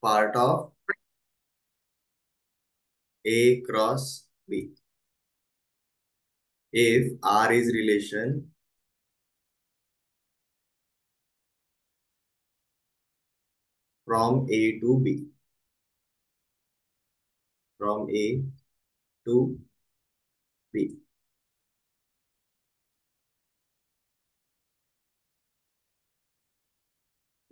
part of A cross B. If R is relation from A to B, from A to B,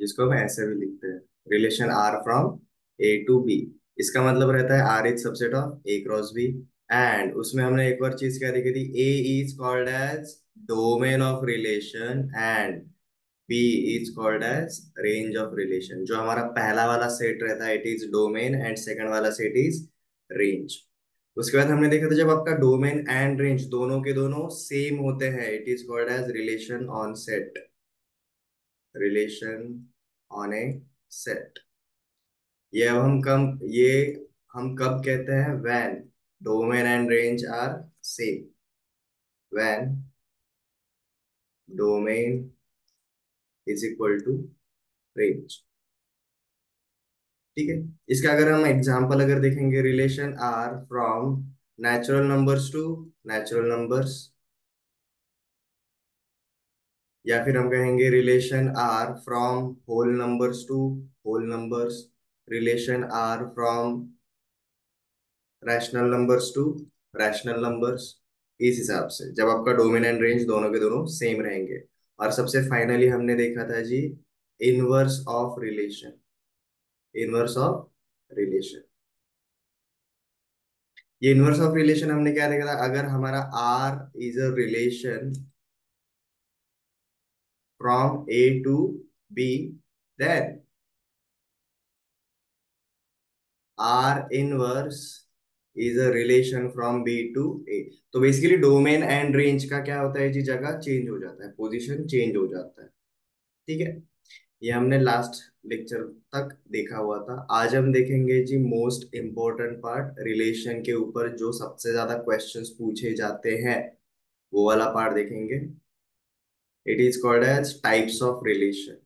जिसको हम ऐसे भी लिखते हैं, relation R from A to B. इसका मतलब रहता है R is subset of A cross B. And उसमें हमने एक और चीज क्या देखी थी, A is called as domain of relation and B is called as range of relation. जो हमारा पहला वाला सेट रहता है it is domain and second वाला सेट इज रेंज। उसके बाद हमने देखा था जब आपका डोमेन एंड रेंज दोनों के दोनों सेम होते हैं it is called as relation on set, relation on a set. ये हम कब कहते हैं, when domain and range are same, when domain is equal to range. ठीक है। इसका अगर हम एग्जांपल अगर देखेंगे, relation R from natural numbers to natural numbers, या फिर हम कहेंगे relation R from whole numbers to whole numbers, relation R from rational numbers to rational numbers. इस हिसाब से जब आपका डोमेन एंड रेंज दोनों के दोनों सेम रहेंगे। और सबसे फाइनली हमने देखा था जी inverse of relation, inverse of relation. ये इनवर्स ऑफ रिलेशन हमने क्या देखा था, अगर हमारा R is a relation from A to B, then R inverse is a relation from B to A. तो बेसिकली डोमेन एंड रेंज का क्या होता है जी, जगह चेंज हो जाता है, पोजीशन चेंज हो जाता है। ठीक है। ये हमने लास्ट लेक्चर तक देखा हुआ था। आज हम देखेंगे जी मोस्ट इम्पोर्टेंट पार्ट, रिलेशन के ऊपर जो सबसे ज्यादा क्वेश्चंस पूछे जाते हैं वो वाला पार्ट देखेंगे। It is called as types of relation.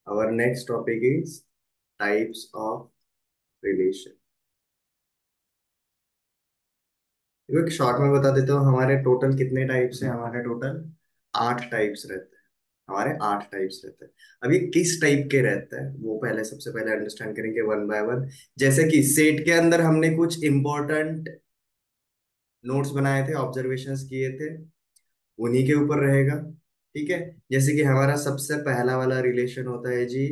Our next topic is types of relation. देखो एक शॉर्ट में बता देता हूँ, हमारे टोटल कितने टाइप्स हैं, हमारे टोटल 8 टाइप्स रहते हैं। हमारे 8 टाइप्स रहते हैं। अब ये किस टाइप के रहते हैं वो पहले सबसे पहले अंडरस्टैंड करेंगे वन बाय वन। जैसे कि सेट के अंदर हमने कुछ इंपॉर्टेंट नोट्स बनाए थे, ऑब्जर्वेशंस किए थे, उन्हीं के ऊपर रहेगा। ठीक है। जैसे कि हमारा सबसे पहला वाला रिलेशन होता है जी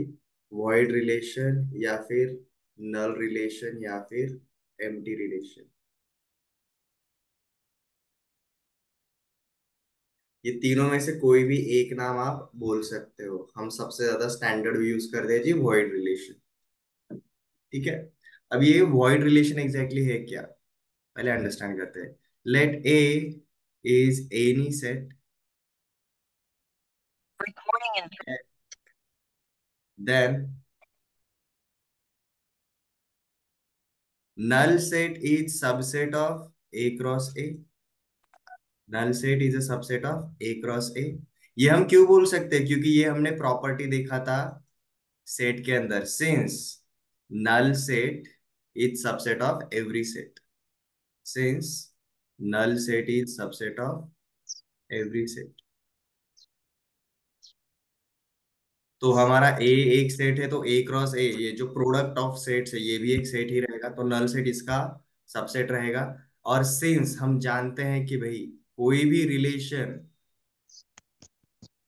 वॉइड रिलेशन, या फिर नल रिलेशन, या फिर एम्प्टी रिलेशन। ये तीनों में से कोई भी एक नाम आप बोल सकते हो, हम सबसे ज्यादा स्टैंडर्ड यूज करते हैं जी वॉइड रिलेशन। ठीक है। अब ये वॉइड रिलेशन एग्जैक्टली है क्या, पहले अंडरस्टैंड करते हैं। Let A is any set, then null set is subset of A cross A, null set is a subset of A cross A. ये हम क्यों बोल सकते हैं, क्योंकि ये हमने प्रॉपर्टी देखा था सेट के अंदर, since null set is subset of every set, since null set is subset of every set. तो हमारा ए एक सेट है, तो ए क्रॉस ए ये जो प्रोडक्ट ऑफ सेट्स है ये भी एक सेट ही रहेगा, तो नल सेट इसका सबसेट रहेगा। और सिंस हम जानते हैं कि भाई कोई भी रिलेशन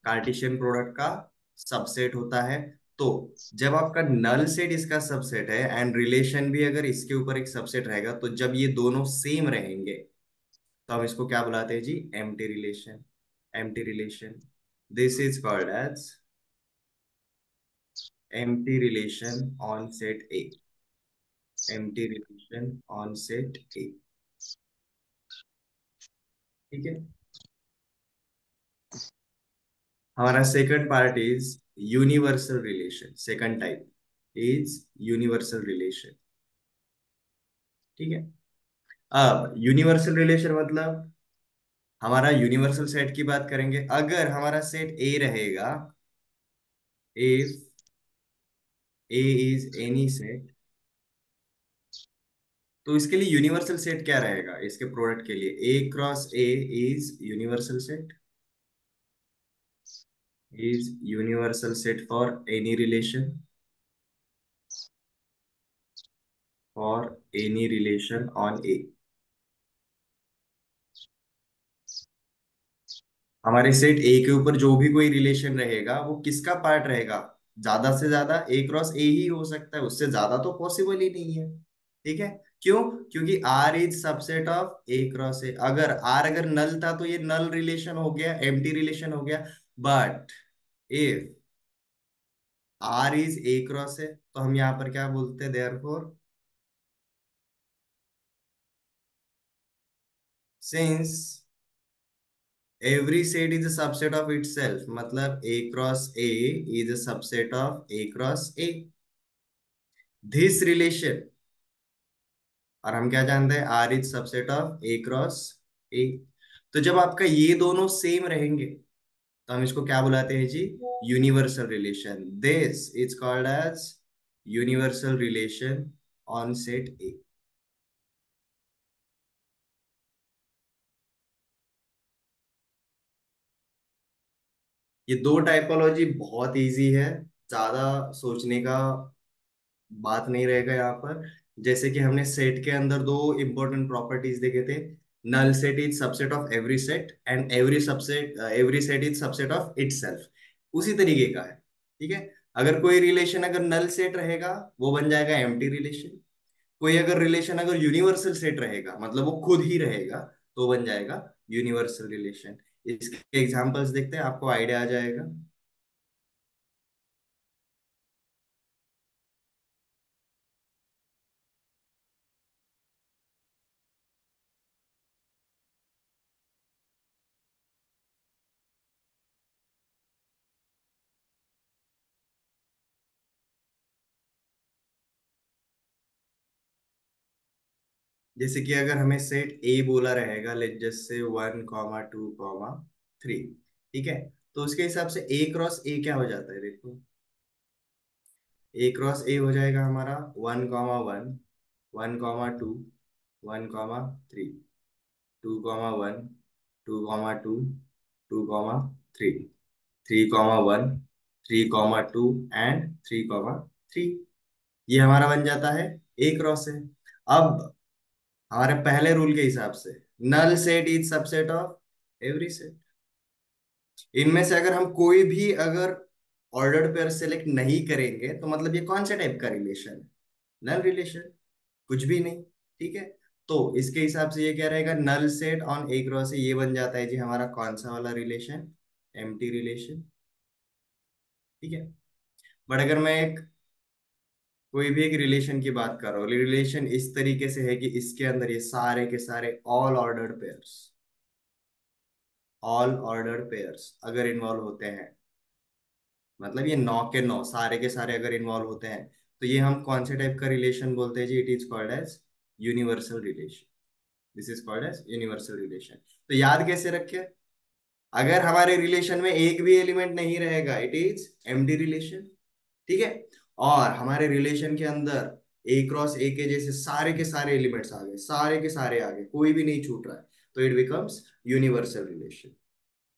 कार्टेशियन प्रोडक्ट का सबसेट होता है, तो जब आपका नल सेट इसका सबसेट है एंड रिलेशन भी अगर इसके ऊपर एक सबसेट रहेगा, तो जब ये दोनों सेम रहेंगे तो हम इसको क्या बुलाते हैं जी, empty relation. Empty relation, this is called as empty relation on set A, empty relation on set A. ठीक है। हमारा second part is universal relation, second type is universal relation. ठीक है। अब यूनिवर्सल रिलेशन मतलब हमारा यूनिवर्सल सेट की बात करेंगे, अगर हमारा सेट ए रहेगा, if A is any set, तो इसके लिए यूनिवर्सल सेट क्या रहेगा इसके प्रोडक्ट के लिए? A cross A is universal set, is universal set for any relation, for any relation on A. हमारे सेट ए के ऊपर जो भी कोई रिलेशन रहेगा वो किसका पार्ट रहेगा? ज्यादा से ज्यादा ए क्रॉस ए ही हो सकता है, उससे ज्यादा तो पॉसिबल ही नहीं है। ठीक है। क्यों? क्योंकि R is subset of A cross A. अगर आर अगर नल था तो ये नल रिलेशन हो गया, एम्प्टी रिलेशन हो गया। But if R is A cross है तो हम यहाँ पर क्या बोलते हैं, therefore since every set is a subset of itself, मतलब A cross A is a subset of A cross A, this relation, और हम क्या जानते हैं, R is subset of A cross A. तो जब आपका ये दोनों सेम रहेंगे तो हम इसको क्या बुलाते हैं जी? Universal relation. This is called as universal relation on set A. ये दो टाइपोलॉजी बहुत इजी है, ज्यादा सोचने का बात नहीं रहेगा यहाँ पर। जैसे कि हमने सेट के अंदर दो इंपॉर्टेंट प्रॉपर्टीज देखे थे, null set is subset of every set and every set is subset of itself. उसी तरीके का है। ठीक है। अगर कोई रिलेशन अगर नल सेट रहेगा वो बन जाएगा एम्प्टी रिलेशन। कोई अगर रिलेशन अगर यूनिवर्सल सेट रहेगा मतलब वो खुद ही रहेगा, तो बन जाएगा यूनिवर्सल रिलेशन। इसके एग्जांपल्स देखते हैं, आपको आइडिया आ जाएगा। जैसे कि अगर हमें सेट ए बोला रहेगा, लेट जस्ट से 1, 2, 3, ठीक है, तो उसके हिसाब से ए क्रॉस ए क्या हो जाता है देखो। ए क्रॉस ए हो जाएगा हमारा 1, 1, 1, 2, 1, 3, 2, 1, 2, 2, 2, 3, 3, 1, 3, 2 एंड 3, 3। ये हमारा बन जाता है ए क्रॉस है। अब हमारे पहले रूल के हिसाब से null set is subset of every set. इनमें से अगर हम कोई भी अगर ऑर्डर्ड पेयर सेलेक्ट नहीं करेंगे तो मतलब ये कौन से टाइप का रिलेशन है? नल रिलेशन, कुछ भी नहीं। ठीक है। तो इसके हिसाब से ये क्या रहेगा, null set on A cross A, ये बन जाता है जी हमारा कौन सा वाला रिलेशन? Empty relation. ठीक है। बट अगर मैं एक कोई भी एक रिलेशन की बात कर रहा हूँ, रिलेशन इस तरीके से है कि इसके अंदर ये सारे के सारे ऑल ऑर्डर्ड पेयर्स अगर इन्वॉल्व होते हैं, मतलब ये 9 के 9 सारे के सारे अगर इन्वॉल्व होते हैं, तो ये हम कौन से टाइप का रिलेशन बोलते हैं जी? It is called as universal relation. This is called as universal relation. तो याद कैसे रखें? अगर हमारे रिलेशन में एक भी एलिमेंट नहीं रहेगा, इट इज एम्प्टी रिलेशन। ठीक है। और हमारे रिलेशन के अंदर ए क्रॉस ए के जैसे सारे के सारे एलिमेंट्स आ गए, सारे के सारे आ गए, कोई भी नहीं छूट रहा है, तो it becomes universal relation.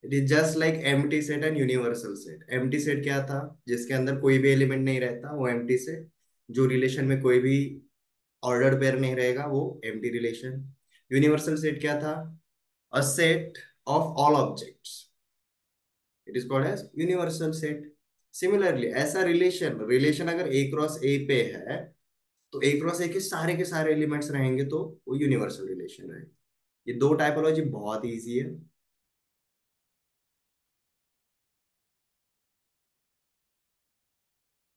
It is just like empty set and universal set. Empty set क्या था? जिसके अंदर कोई भी एलिमेंट नहीं रहता, वो एम्प्टी सेट। जो रिलेशन में कोई भी ऑर्डर्ड पेयर नहीं रहेगा, वो एम्प्टी रिलेशन। यूनिवर्सल सेट क्या था? A set of all objects, it is called as universal set. Similarly ऐसा रिलेशन रिलेशन अगर ए क्रॉस ए पे है, तो ए क्रॉस ए के सारे एलिमेंट्स रहेंगे तो वो यूनिवर्सल रिलेशन रहेगा। ये दो टाइपोलॉजी बहुत इजी है।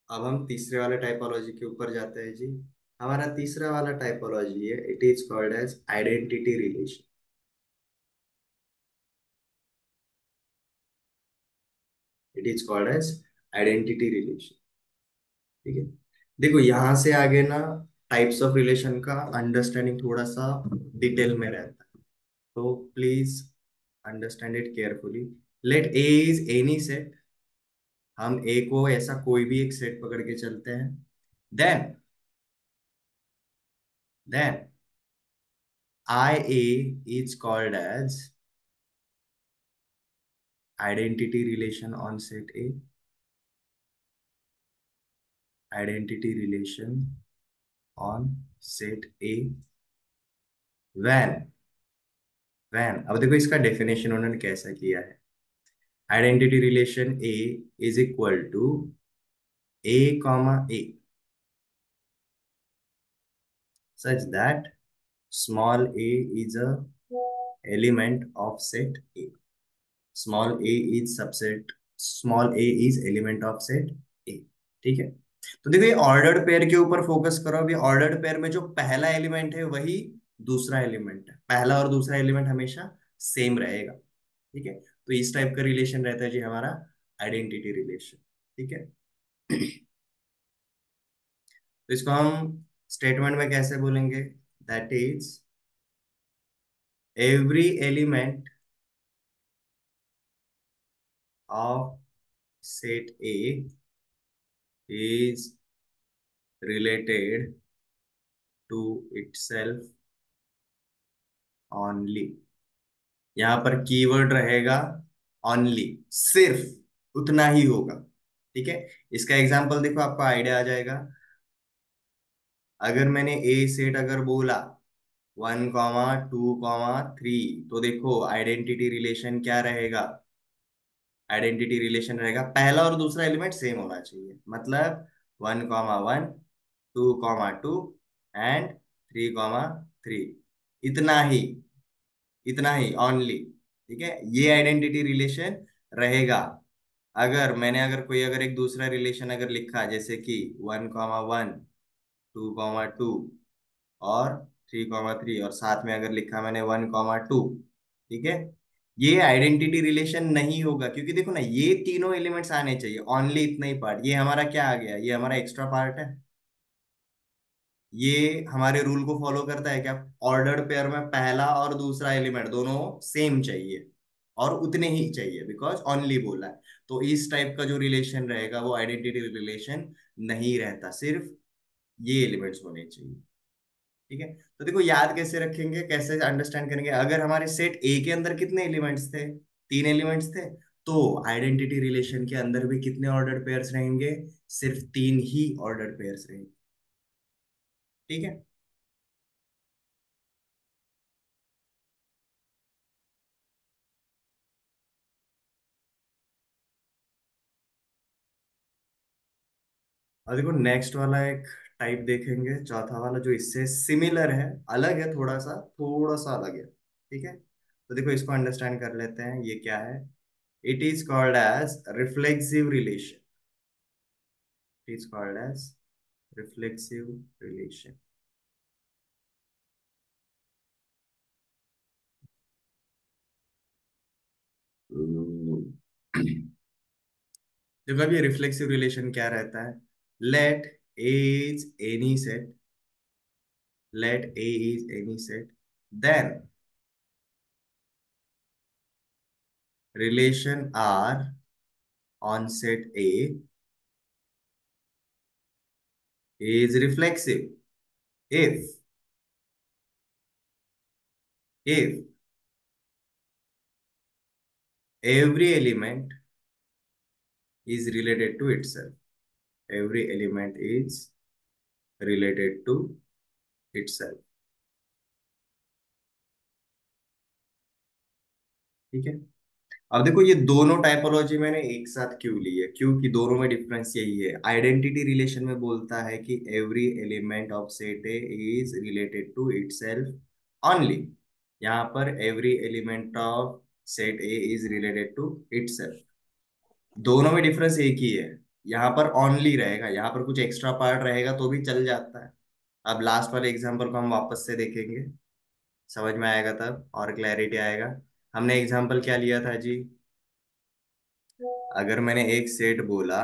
अब हम तीसरे वाले टाइपोलॉजी के ऊपर जाते हैं जी। हमारा तीसरा वाला टाइपोलॉजी है, it is called as identity relation. It is called as identity relation. ठीक है। देखो यहां से आगे ना टाइप्स ऑफ रिलेशन का अंडरस्टैंडिंग थोड़ा सा डिटेल में रहता है, तो please understand it carefully. Let A is any set, हम ए को ऐसा कोई भी एक सेट पकड़ के चलते हैं। Then then I A is called as identity relation on set A, identity relation on set A when when, अब देखो इसका डेफिनेशन उन्होंने कैसा किया है। Identity relation A is equal to A comma A such that small a is a element of set A. Small a is subset, small a is element of set A। ठीक है, तो देखो ये ordered pair के ऊपर focus करो। अभी ordered pair में जो पहला एलिमेंट है वही दूसरा एलिमेंट है, पहला और दूसरा एलिमेंट हमेशा सेम रहेगा। ठीक है, तो इस टाइप का रिलेशन रहता है जी हमारा आइडेंटिटी रिलेशन। ठीक है, तो इसको हम स्टेटमेंट में कैसे बोलेंगे? That is every element of set A is related to itself only। यहां पर कीवर्ड रहेगा only, सिर्फ उतना ही होगा। ठीक है, इसका एग्जांपल देखो आपको आइडिया आ जाएगा। अगर मैंने ए सेट अगर बोला 1,2,3, तो देखो आइडेंटिटी रिलेशन क्या रहेगा? आइडेंटिटी रिलेशन रहेगा पहला और दूसरा एलिमेंट सेम होना चाहिए, मतलब 1,1, 2,2 एंड 3,3, इतना ही, इतना ही ओनली। ठीक है, ये आइडेंटिटी रिलेशन रहेगा। अगर कोई अगर एक दूसरा रिलेशन अगर लिखा जैसे कि 1,1, 2,2 और 3,3, और साथ में अगर लिखा मैंने 1,2, ठीक है, ये आइडेंटिटी रिलेशन नहीं होगा, क्योंकि देखो ना ये तीनों एलिमेंट्स आने चाहिए, ओनली इतना ही पार्ट, ये हमारा क्या आ गया, ये हमारा एक्स्ट्रा पार्ट है। ये हमारे रूल को फॉलो करता है क्या? ऑर्डर्ड पेयर में पहला और दूसरा एलिमेंट दोनों सेम चाहिए, और उतने ही चाहिए, बिकॉज ओनली बोला है। तो इस टाइप का जो रिलेशन रहेगा वो आइडेंटिटी रिलेशन नहीं रहता, सिर्फ ये एलिमेंट्स होने चाहिए। ठीक है, तो देखो याद कैसे रखेंगे, कैसे अंडरस्टैंड करेंगे? अगर हमारे सेट ए के अंदर कितने एलिमेंट्स थे? तीन एलिमेंट्स थे, तो आइडेंटिटी रिलेशन के अंदर भी कितने ऑर्डर्ड पेयर्स रहेंगे? सिर्फ तीन ही ऑर्डर्ड पेयर्स रहेंगे। ठीक है, और देखो नेक्स्ट वाला एक टाइप देखेंगे, चौथा वाला जो इससे सिमिलर है, अलग है, थोड़ा सा अलग है। ठीक है, तो देखो इसको अंडरस्टैंड कर लेते हैं, ये क्या है? It is called as reflexive relation. It is called as reflexive relation. देखो अब ये रिफ्लेक्सिव रिलेशन क्या रहता है? Let A is any set, let A is any set, then relation R on set A is reflexive if every element is related to itself, every element is related to itself। ठीक है, अब देखो ये दोनों typology मैंने एक साथ क्यों ली है, क्योंकि दोनों में डिफरेंस यही है। आइडेंटिटी रिलेशन में बोलता है कि every element of set A is related to itself only. यहाँ पर every element of set A is related to itself. दोनों में डिफरेंस एक ही है, यहाँ पर ओनली रहेगा, यहाँ पर कुछ एक्स्ट्रा पार्ट रहेगा तो भी चल जाता है। अब लास्ट वाले एग्जांपल को हम वापस से देखेंगे, समझ में आएगा तब और क्लैरिटी आएगा। हमने एग्जांपल क्या लिया था जी? अगर मैंने एक सेट बोला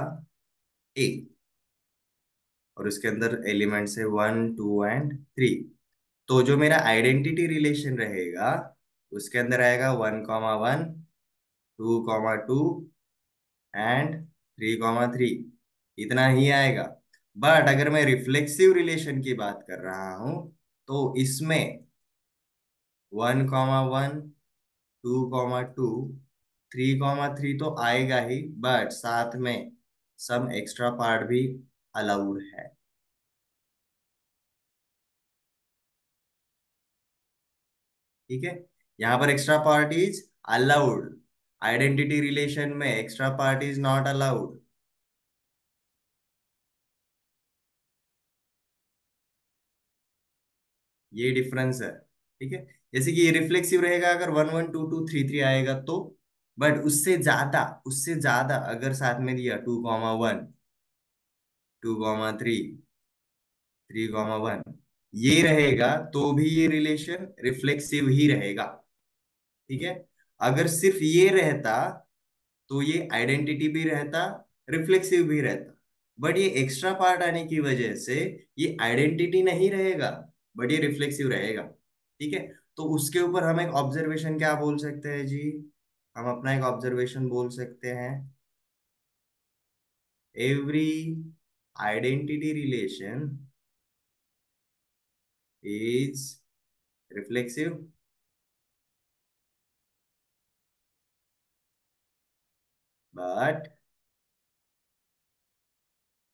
ए, और उसके अंदर एलिमेंट्स है 1, 2 एंड 3, तो जो मेरा आइडेंटिटी रिलेशन रहेगा उसके अंदर आएगा 1,1, 2,2 एंड 3,3, इतना ही आएगा। बट अगर मैं रिफ्लेक्सिव रिलेशन की बात कर रहा हूं तो इसमें 1,1, 2,2, 3,3 तो आएगा ही, बट साथ में सम एक्स्ट्रा पार्ट भी अलाउड है। ठीक है, यहाँ पर extra part is allowed, identity relation में extra part is not allowed. ये डिफरेंस है। ठीक है, जैसे कि ये रिफ्लेक्सिव रहेगा अगर 1, 1, 2, 2, 3, 3 आएगा तो, बट उससे ज्यादा अगर साथ में दिया 2,1, 2,3, 3,1, ये रहेगा तो भी ये रिलेशन रिफ्लेक्सिव ही रहेगा। ठीक है, अगर सिर्फ ये रहता तो ये आइडेंटिटी भी रहता, रिफ्लेक्सिव भी रहता। बट ये एक्स्ट्रा पार्ट आने की वजह से ये आइडेंटिटी नहीं रहेगा, बट ये रिफ्लेक्सिव रहेगा। ठीक है, तो उसके ऊपर हम एक ऑब्जर्वेशन क्या बोल सकते हैं जी? हम अपना एक ऑब्जर्वेशन बोल सकते हैं, every identity relation is reflexive but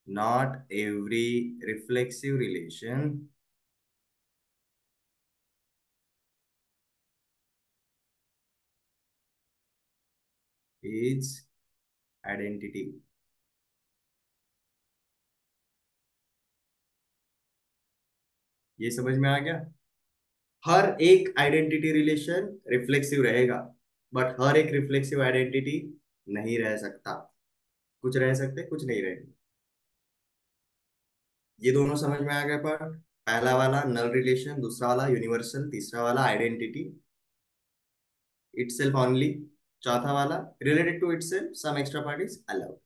not every reflexive relation is identity। ये समझ में आ गया? हर एक आइडेंटिटी रिलेशन रिफ्लेक्सिव रहेगा, बट हर एक रिफ्लेक्सिव आइडेंटिटी नहीं रह सकता। कुछ रह सकते, कुछ नहीं रहेंगे। ये दोनों समझ में आ गए पार्ट? पहला वाला नल रिलेशन, दूसरा वाला यूनिवर्सल, तीसरा वाला आइडेंटिटी इटसेल्फ ओनली, चौथा वाला related to itself some extra part is allowed.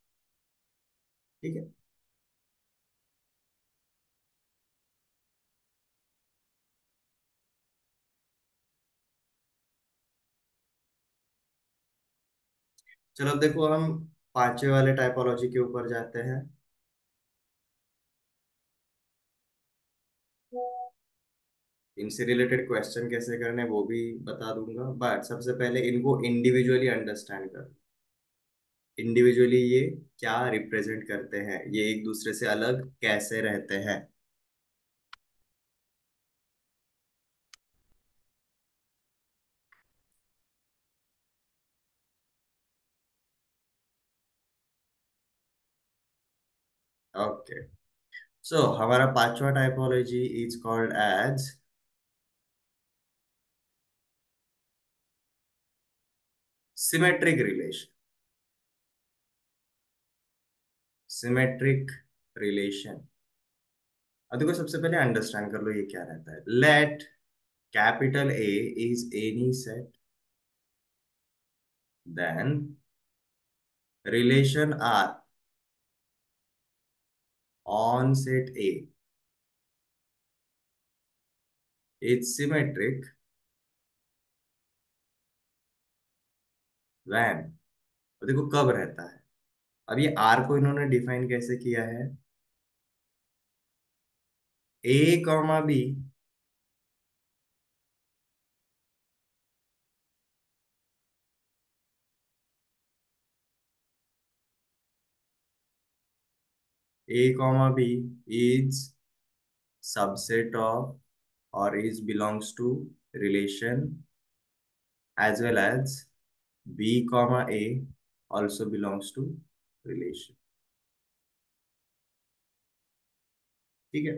ठीक है, चलो अब देखो हम पांचवे वाले टाइपोलॉजी के ऊपर जाते हैं। इनसे रिलेटेड क्वेश्चन कैसे करने वो भी बता दूंगा, बट सबसे पहले इनको इंडिविजुअली अंडरस्टैंड कर। इंडिविजुअली ये क्या रिप्रेजेंट करते हैं, ये एक दूसरे से अलग कैसे रहते हैं। ओके, सो हमारा पांचवा typology is called as symmetric relation. Symmetric relation, अब देखो सबसे पहले अंडरस्टैंड कर लो ये क्या रहता है। Let capital A is any set, then relation R on set A is symmetric when, तो देखो कब रहता है। अब ये आर को इन्होंने डिफाइन कैसे किया है? A comma B, A comma B is subset of और is belongs to relation as well as B comma A also belongs to relation. ठीक है,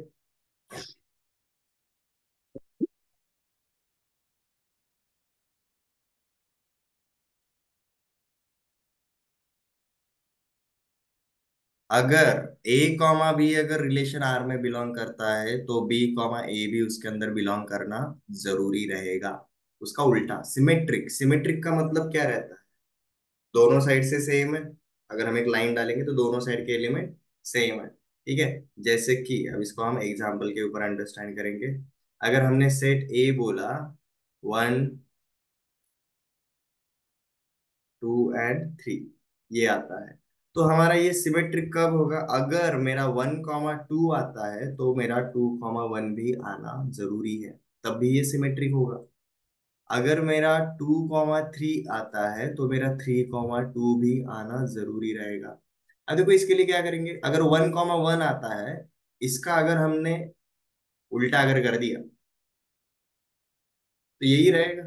अगर ए कॉमा बी अगर रिलेशन आर में बिलोंग करता है तो बी कॉमा ए भी उसके अंदर बिलोंग करना जरूरी रहेगा। उसका उल्टा सिमेट्रिक, सिमेट्रिक का मतलब क्या रहता है? दोनों साइड से सेम है। अगर हम एक लाइन डालेंगे तो दोनों साइड के एलिमेंट सेम है। ठीक है, जैसे कि अब इसको हम एग्जाम्पल के ऊपर अंडरस्टैंड करेंगे। अगर हमने सेट ए बोला 1, 2 and 3, ये आता है। तो हमारा ये सिमेट्रिक कब होगा? अगर मेरा 1, 2 आता है तो मेरा 2, 1 भी आना जरूरी है, तब भी ये सिमेट्रिक होगा। अगर मेरा 2, 3 आता है तो मेरा 3, 2 भी आना जरूरी रहेगा। अब देखो इसके लिए क्या करेंगे, अगर 1, 1 आता है, इसका अगर हमने उल्टा अगर कर दिया तो यही रहेगा।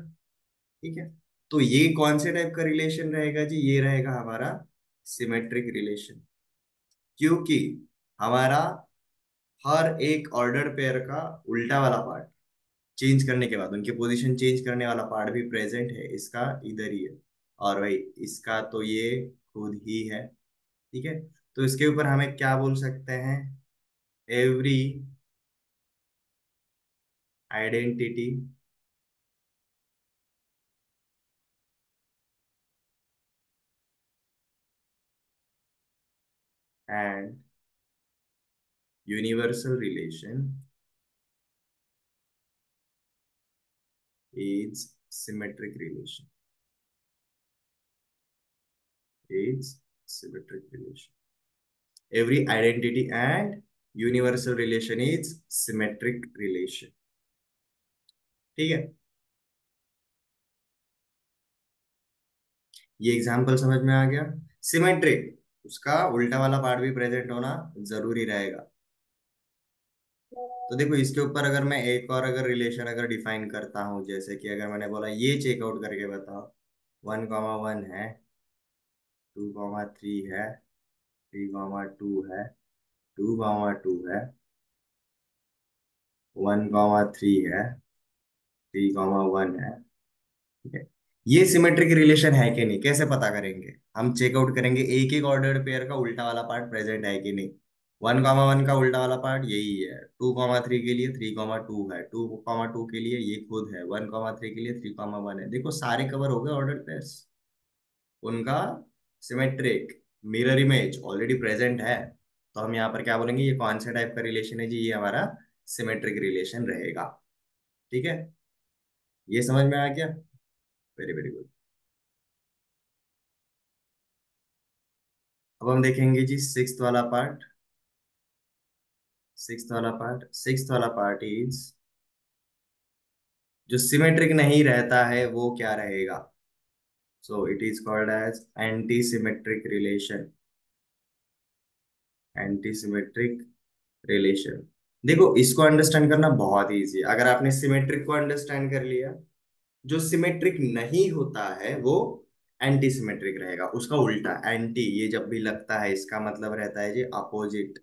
ठीक है, तो ये कौन से टाइप का रिलेशन रहेगा जी? ये रहेगा हमारा सिमेट्रिक रिलेशन, क्योंकि हमारा हर एक ऑर्डर पेयर का उल्टा वाला पार्ट चेंज करने के बाद उनकी पोजीशन चेंज करने वाला पार्ट भी प्रेजेंट है, इसका इधर ही है। और भाई इसका तो ये खुद ही है। ठीक है, तो इसके ऊपर हमें क्या बोल सकते हैं? Every identity and universal relation is symmetric relation, is symmetric relation. Every identity and universal relation is symmetric relation. ठीक है, ये एग्जाम्पल समझ में आ गया। सिमेट्रिक, उसका उल्टा वाला पार्ट भी प्रेजेंट होना जरूरी रहेगा। तो देखो इसके ऊपर अगर मैं एक और अगर रिलेशन अगर डिफाइन करता हूं, जैसे कि अगर मैंने बोला ये चेकआउट करके बताओ, 1, 1 है, 2, 3 है, 3, 2 है, 2, 2 है, 1, 3 है, 3, 1 है। ठीक है, ये सिमेट्रिक रिलेशन है कि नहीं, कैसे पता करेंगे? हम चेकआउट करेंगे एक एक ऑर्डर्ड पेयर का उल्टा वाला पार्ट प्रेजेंट है कि नहीं। 1, 1 का उल्टा वाला पार्ट यही है, 2, 3 के लिए 3, 2 है, 2, 2 के लिए ये खुद है, 1, 3 के लिए 3, 1 है। देखो सारे कवर हो गए ऑर्डर्ड पेयर्स, उनका symmetric mirror image already present है। तो हम यहाँ पर क्या बोलेंगे, ये कौन से टाइप का रिलेशन है जी? ये हमारा सिमेट्रिक रिलेशन रहेगा। ठीक है, ये समझ में आ गया? Very very good. अब हम देखेंगे जी सिक्स्थ वाला पार्ट। सिक्स्थ वाला पार्ट इज, जो सिमेट्रिक नहीं रहता है वो क्या रहेगा? So it is called as anti symmetric relation. Anti symmetric relation, देखो इसको अंडरस्टैंड करना बहुत इजी है। अगर आपने सिमेट्रिक को अंडरस्टैंड कर लिया, जो सिमेट्रिक नहीं होता है वो एंटी सिमेट्रिक रहेगा। उसका उल्टा एंटी, ये जब भी लगता है इसका मतलब रहता है जी अपोजिट।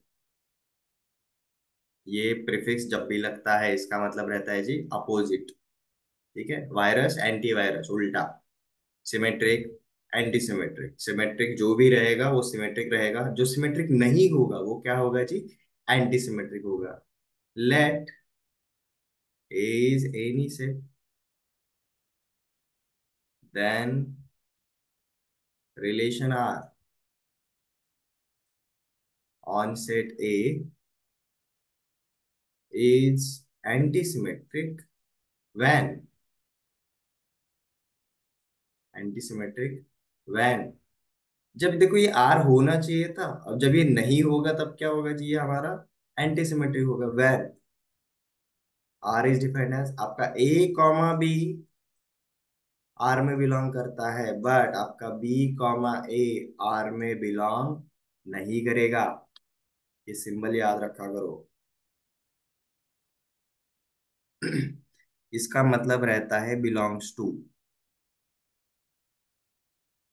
ये प्रीफिक्स जब भी लगता है इसका मतलब रहता है जी अपोजिट। ठीक है, वायरस एंटी वायरस उल्टा, सिमेट्रिक एंटी सिमेट्रिक। सिमेट्रिक जो भी रहेगा वो सिमेट्रिक रहेगा, जो सिमेट्रिक नहीं होगा वो क्या होगा जी? एंटी सिमेट्रिक होगा। Let A is any set, then relation R on set A is anti symmetric when, anti symmetric when, जब देखो ये आर होना चाहिए था, अब जब ये नहीं होगा तब क्या होगा जी? ये हमारा एंटी सिमेट्रिक होगा। Where R is defined as आपका A, B आर में बिलोंग करता है, बट आपका B, A आर में बिलोंग नहीं करेगा। ये सिंबल याद रखा करो। इसका मतलब रहता है बिलोंग्स टू,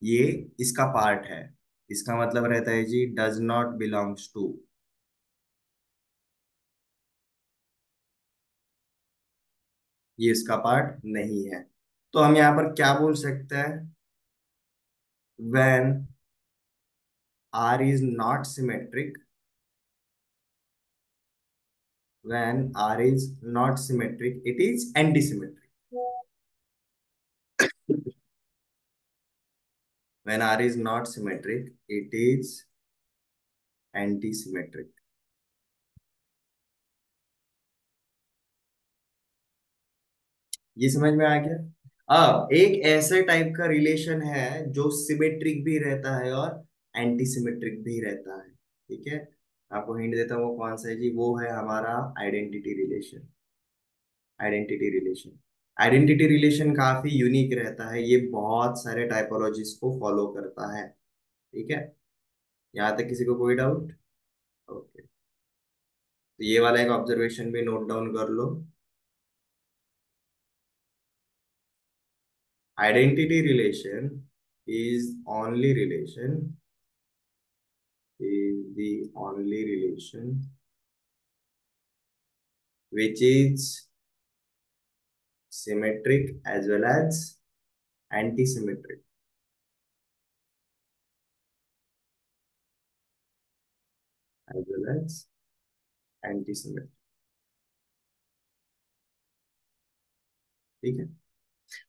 ये इसका पार्ट है। इसका मतलब रहता है जी डज नॉट बिलोंग्स टू, ये इसका पार्ट नहीं है। तो हम यहाँ पर क्या बोल सकते हैं? when R is not symmetric, when R is not symmetric, it is anti-symmetric. When R is not symmetric, it is anti-symmetric. ये समझ में आ गया? अब एक ऐसे टाइप का रिलेशन है जो सिमेट्रिक भी रहता है और एंटी सिमेट्रिक भी रहता है। ठीक है, आपको हिंट देता हूँ वो कौन सा है जी, वो है हमारा identity relation. Identity relation, identity relation काफी यूनिक रहता है, ये बहुत सारे टाइपोलॉजीज को फॉलो करता है। ठीक है, यहाँ तक किसी को कोई डाउट? ओके, तो ये वाला एक ऑब्जर्वेशन भी नोट डाउन कर लो। Identity relation is only relation, is the only relation which is symmetric as well as anti-symmetric, as well as anti-symmetric। ठीक है,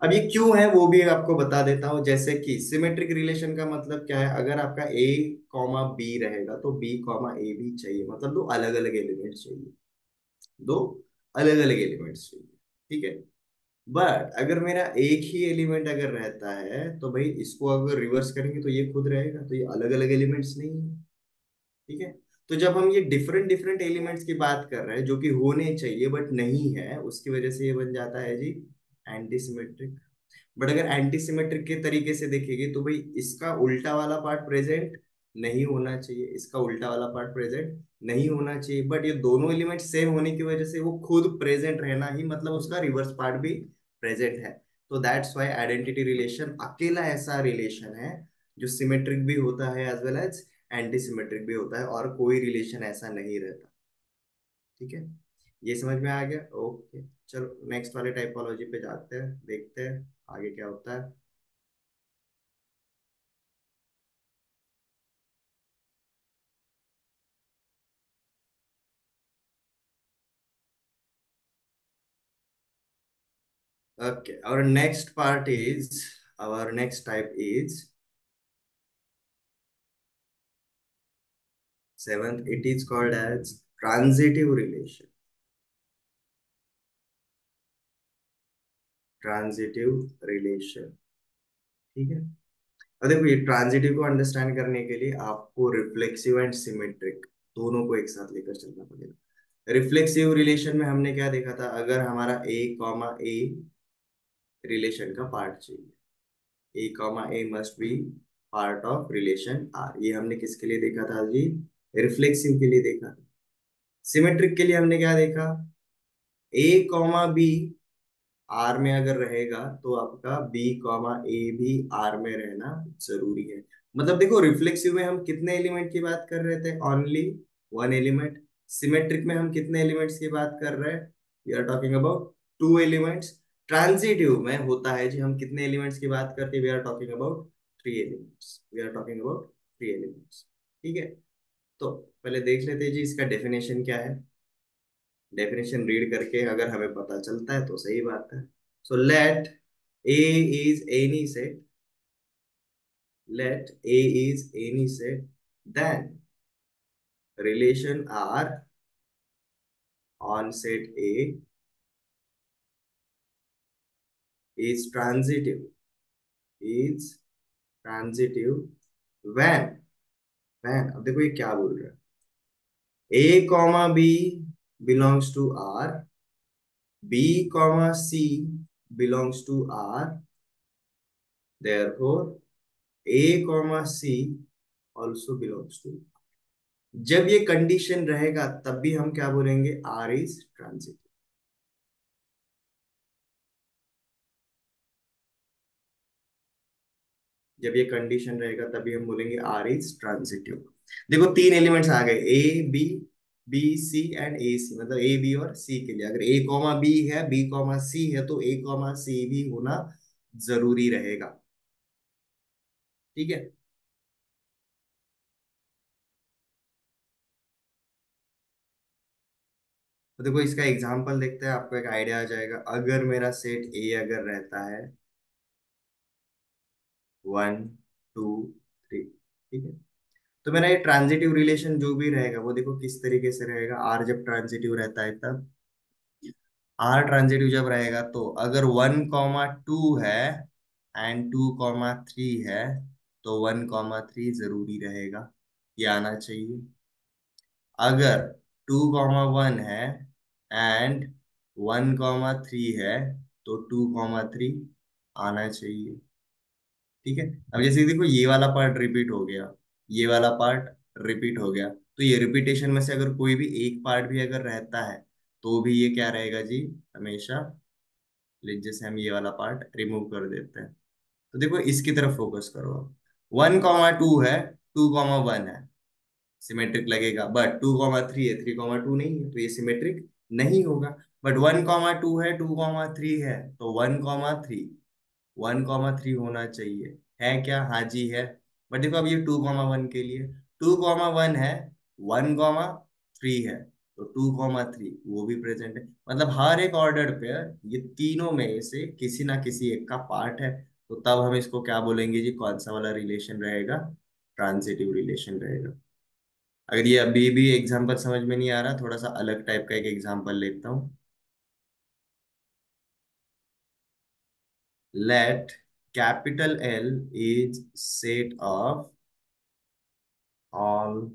अब ये क्यों है वो भी आपको बता देता हूँ। जैसे कि सिमेट्रिक रिलेशन का मतलब क्या है, अगर आपका ए कॉमा बी रहेगा तो बी कॉमा ए भी चाहिए, मतलब दो अलग अलग एलिमेंट्स चाहिए, दो अलग अलग एलिमेंट्स चाहिए। ठीक है, बट अगर मेरा एक ही एलिमेंट अगर रहता है तो भाई इसको अगर रिवर्स करेंगे तो ये खुद रहेगा, तो ये अलग अलग एलिमेंट्स नहीं है। ठीक है, तो जब हम ये डिफरेंट डिफरेंट एलिमेंट्स की बात कर रहे हैं जो कि होने चाहिए बट नहीं है, उसकी वजह से ये बन जाता है जी एंटी सिमेट्रिक। बट अगर एंटी सिमेट्रिक के तरीके से देखेंगे तो भाई इसका उल्टा वाला पार्ट प्रेजेंट नहीं होना चाहिए, इसका उल्टा वाला पार्ट प्रेजेंट नहीं होना चाहिए, बट ये दोनों एलिमेंट सेम होने की वजह से वो खुद प्रेजेंट रहना ही मतलब उसका रिवर्स पार्ट भी प्रेजेंट है। तो दैट्स व्हाई आइडेंटिटी रिलेशन अकेला ऐसा रिलेशन है जो सिमेट्रिक भी होता है as well as anti symmetric भी होता है, और कोई रिलेशन ऐसा नहीं रहता। ठीक है, ये समझ में आ गया? ओके, चलो नेक्स्ट वाले टाइपोलॉजी पे जाते हैं, देखते हैं आगे क्या होता है। Okay, our next part is, our next type is seventh. It is called as transitive relation. Transitive relation। ठीक है, और देखो ये ट्रांजिटिव को अंडरस्टैंड करने के लिए आपको रिफ्लेक्सिव एंड सिमेट्रिक दोनों को एक साथ लेकर चलना पड़ेगा। रिफ्लेक्सिव रिलेशन में हमने क्या देखा था, अगर हमारा ए कॉमा ए रिलेशन का पार्ट चाहिए, A comma A must be part of relation R, ये हमने किसके लिए देखा था जी? रिफ्लेक्सिव के लिए देखा था। सिमेट्रिक के लिए हमने क्या देखा, ए कॉमा बी आर में अगर रहेगा तो आपका बी कॉमा ए भी आर में रहना जरूरी है। मतलब देखो रिफ्लेक्सिव में हम कितने एलिमेंट की बात कर रहे थे, ओनली वन एलिमेंट। सिमेट्रिक में हम कितने एलिमेंट्स की बात कर रहे हैं, we are talking about two elements. Transitive में होता है जी हम कितने एलिमेंट्स की बात करते हैं, we are talking about three elements, we are talking about three elements. ठीक है, तो पहले देख लेते हैं जी इसका डेफिनेशन क्या है। डेफिनेशन रीड करके अगर हमें पता चलता है तो सही बात है। So let A is any set, let A is any set, then relation R on set A is transitive, is transitive when, अब देखो ये क्या बोल रहा है, A comma B belongs to R, B comma C belongs to R, therefore A comma C also belongs to। जब ये condition रहेगा तब भी हम क्या बोलेंगे, R is transitive। जब ये कंडीशन रहेगा तभी हम बोलेंगे आर इज ट्रांजिटिव। देखो तीन एलिमेंट्स आ गए, A B, B C and A C, मतलब ए बी और सी के लिए अगर ए कॉमा बी है, बी कॉमा सी है, तो ए कॉमा सी भी होना जरूरी रहेगा। ठीक है, तो देखो इसका एग्जांपल देखते हैं, आपको एक आइडिया आ जाएगा। अगर मेरा सेट ए अगर रहता है वन टू थ्री, ठीक है, तो मेरा ये ट्रांजिटिव रिलेशन जो भी रहेगा वो देखो किस तरीके से रहेगा, आर जब ट्रांजिटिव रहता है तब आर ट्रांजिटिव जब रहेगा तो अगर 1,2 है एंड 2,3 है, तो 1,3 जरूरी रहेगा, ये आना चाहिए। अगर 2,1 है एंड 1,3 है, तो 2,3 आना चाहिए। ठीक है। अब जैसे देखो ये वाला पार्ट रिपीट हो गया, ये वाला पार्ट रिपीट हो गया, तो ये रिपीटेशन में से अगर कोई भी एक पार्ट भी अगर रहता है, तो भी ये क्या रहेगा जी, हमेशा। जैसे हम ये वाला पार्ट रिमूव कर देते हैं, तो देखो इसकी तरफ फोकस करो आप। 1,2 है, 2,1 है, सिमेट्रिक लगेगा। बट 2,3 है, 3,2 नहीं है, तो ये सिमेट्रिक नहीं होगा। बट 1,2 है, 2,3 है, तो 1,3, 1,3 होना चाहिए। है क्या? हाँ जी है। बट देखो अब ये 2,1 के लिए, 2,1 है, 1,3 है, तो 2,3 वो भी प्रेजेंट है। मतलब हर एक ऑर्डर पे ये तीनों में से किसी ना किसी एक का पार्ट है। तो तब हम इसको क्या बोलेंगे जी, कौन सा वाला रिलेशन रहेगा? ट्रांजिटिव रिलेशन रहेगा। अगर ये अभी भी एग्जाम्पल समझ में नहीं आ रहा, थोड़ा सा अलग टाइप का एक एग्जाम्पल लेता हूँ। Let capital L is set of all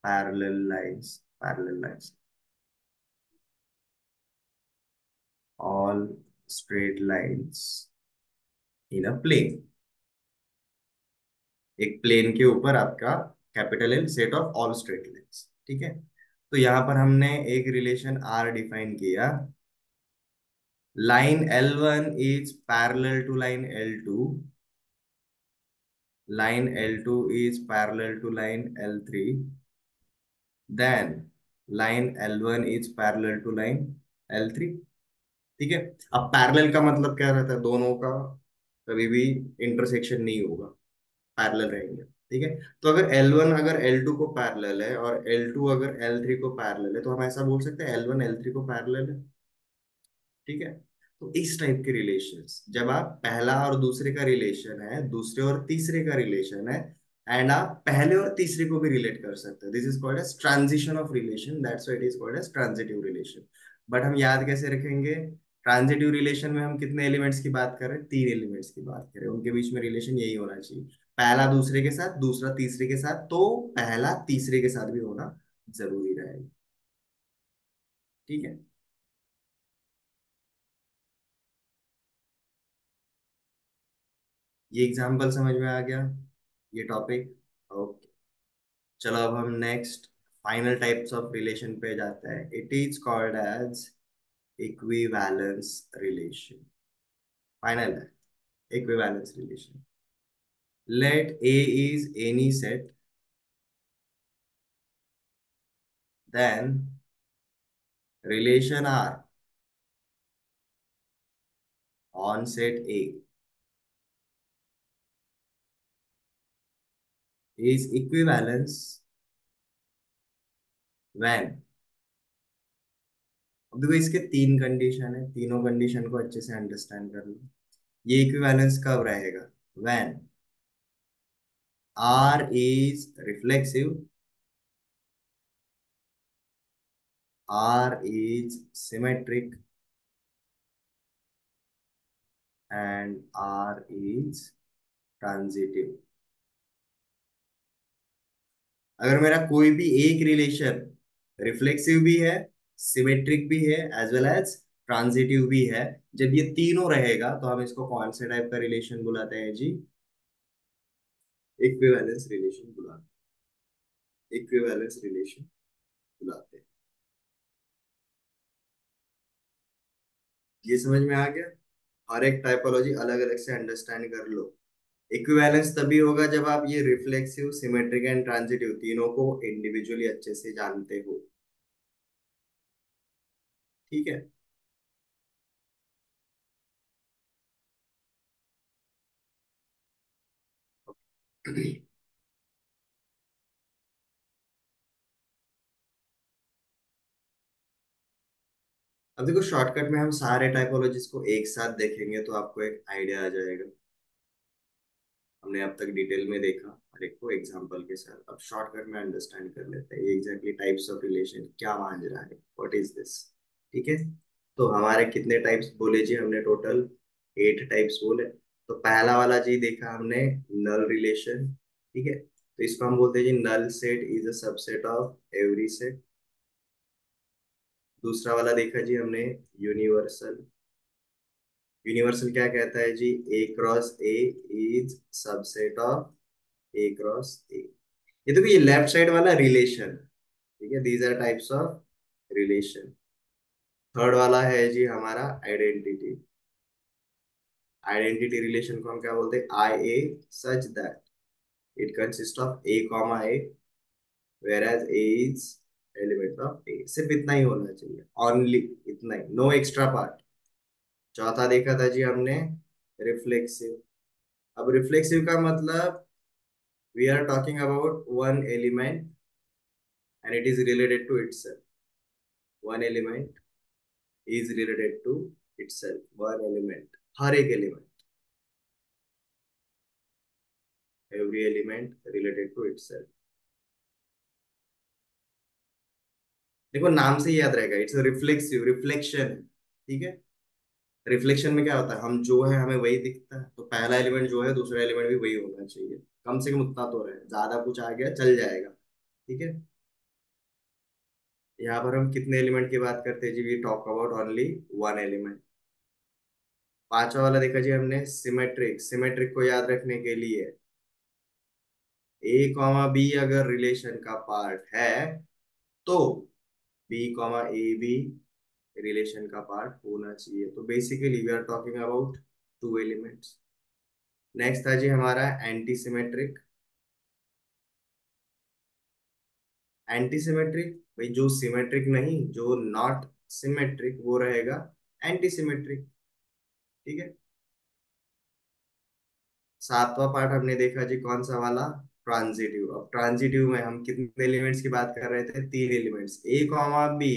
parallel lines, all straight lines in a plane। एक प्लेन के ऊपर आपका capital L set of all straight lines, ठीक है। तो यहाँ पर हमने एक रिलेशन आर डिफाइन किया। Line L1 is parallel to line L2, line L2 is parallel to line L3, then line L1 is parallel to line L3। ठीक है। अब पैरेलल का मतलब क्या रहता है? दोनों का कभी भी इंटरसेक्शन नहीं होगा, पैरेलल रहेंगे। ठीक है। तो अगर L1 अगर L2 को पैरेलल है और L2 अगर L3 को पैरेलल है, तो हम ऐसा बोल सकते हैं L1 L3 को पैरेलल है। ठीक है। तो इस टाइप के रिलेशंस, जब आप पहला और दूसरे का रिलेशन है, दूसरे और तीसरे का रिलेशन है, एंड आप पहले और तीसरे को भी रिलेट कर सकते हो, this is called as transition of relation, that's why it is called as transitive relation. But हम याद कैसे रखेंगे? ट्रांजिटिव रिलेशन में हम कितने एलिमेंट्स की बात कर रहे हैं? 3 एलिमेंट्स की बात कर रहे हैं, उनके बीच में रिलेशन यही होना चाहिए, पहला दूसरे के साथ, दूसरा तीसरे के साथ, तो पहला तीसरे के साथ भी होना जरूरी रहेगा। ठीक है। ये एग्जाम्पल समझ में आ गया, ये टॉपिक? ओके। चलो अब हम next final types of relation पे जाते हैं। It is called as equivalence relation. Final है, equivalence relation. Let A is any set, then relation R on set A is equivalence when. अब देखो इसके 3 कंडीशन है, तीनों कंडीशन को अच्छे से अंडरस्टैंड कर लो। ये इक्विवेलेंस कब रहेगा? When R is reflexive, R is symmetric, and R is transitive। अगर मेरा कोई भी एक रिलेशन रिफ्लेक्सिव भी है, सिमेट्रिक भी है, एज वेल एज ट्रांजिटिव भी है, जब ये तीनों रहेगा तो हम इसको कौन से टाइप का रिलेशन बुलाते हैं जी? इक्विवेलेंस रिलेशन बुलाते हैं, इक्विवेलेंस रिलेशन बुलाते हैं। ये समझ में आ गया? हर एक टाइपोलॉजी अलग अलग से अंडरस्टैंड कर लो। इक्विवेलेंस तभी होगा जब आप ये रिफ्लेक्सिव, सिमेट्रिक एंड ट्रांजिटिव तीनों को इंडिविजुअली अच्छे से जानते हो। ठीक है। अब देखो शॉर्टकट में हम सारे टाइपोलॉजीज को एक साथ देखेंगे तो आपको एक आइडिया आ जाएगा। हमने अब तक डिटेल में देखा हर एक को एग्जांपल के साथ। अब शॉर्टकट में अंडरस्टैंड कर लेते हैं ये एग्जैक्टली टाइप्स ऑफ रिलेशन क्या मान रहा है, व्हाट इज दिस। ठीक है, तो हमारे कितने टाइप्स बोले जी हमने, टोटल 8 टाइप्स बोले। तो पहला वाला जी देखा हमने, नल रिलेशन। ठीक है, तो इसको हम बोलते हैं जी null set is a subset of every set. दूसरा वाला देखा जी हमने, यूनिवर्सल। यूनिवर्सल क्या कहता है जी, A cross A is subset of A cross A. ये देखो ये लेफ्ट साइड वाला रिलेशन। ठीक है, these are types of relation. Third वाला है जी हमारा आइडेंटिटी। आइडेंटिटी रिलेशन को हम क्या बोलते हैं, I A such that it consist of A comma A where as A is element of A. सिर्फ इतना ही होना चाहिए, ओनली इतना ही, नो एक्स्ट्रा पार्ट। चौथा देखा था जी हमने, रिफ्लेक्सिव। अब रिफ्लेक्सिव का मतलब, we are talking about one element and it is related to itself. One element is related to itself. One element, हर एक element, every element related to itself। देखो नाम से ही याद रहेगा, इट्स रिफ्लेक्सिव, रिफ्लेक्शन। ठीक है, रिफ्लेक्शन में क्या होता है, हम जो है हमें वही दिखता है, तो पहला एलिमेंट जो है दूसरा एलिमेंट भी वही होना चाहिए, कम से कम उतना तो रहे, ज्यादा कुछ आ गया चल जाएगा। ठीक है, यहाँ पर हम कितने एलिमेंट की बात करते हैं जी, we talk about only one element. पांचवा वाला देखा जी हमने, सिमेट्रिक। सिमेट्रिक को याद रखने के लिए, ए कॉमा बी अगर रिलेशन का पार्ट है तो बी कॉमा ए भी रिलेशन का पार्ट होना चाहिए। तो basically we are talking about two elements. Next था जी हमारा एंटी सिमेट्रिक। एंटी सिमेट्रिक भाई, जो सिमेट्रिक नहीं, जो नॉट सिमेट्रिक वो रहेगा एंटी सिमेट्रिक। ठीक है, सातवां पार्ट हमने देखा जी कौन सा वाला, ट्रांजिटिव। अब ट्रांजिटिव में हम कितने एलिमेंट्स की बात कर रहे थे, 3 elements, A comma B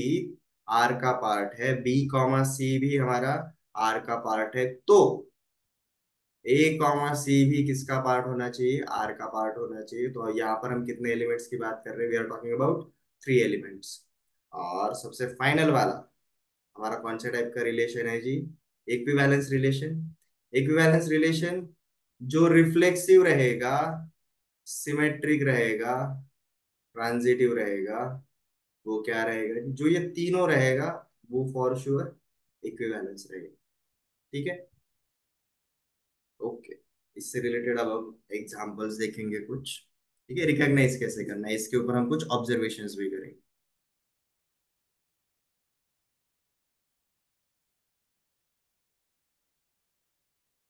R का पार्ट है, बी कॉमा सी भी हमारा आर का पार्ट है, तो ए कॉमा सी भी किसका पार्ट होना चाहिए, आर का पार्ट होना चाहिए। तो यहाँ पर हम कितने एलिमेंट्स की बात कर रहे हैं, we are talking about 3 elements. और सबसे फाइनल वाला हमारा कौन से टाइप का रिलेशन है जी, इक्विवेलेंस रिलेशन। इक्विवेलेंस रिलेशन जो रिफ्लेक्सिव रहेगा, सिमेट्रिक रहेगा, ट्रांजिटिव रहेगा, वो क्या रहेगा, जो ये तीनों रहेगा वो फॉर श्योर इक्विवेलेंस रहेगा। ठीक है, ओके। इससे रिलेटेड अब हम एग्जांपल्स देखेंगे कुछ। ठीक है, रिकॉग्नाइज कैसे करना है, इसके ऊपर हम कुछ ऑब्जर्वेशंस भी करेंगे।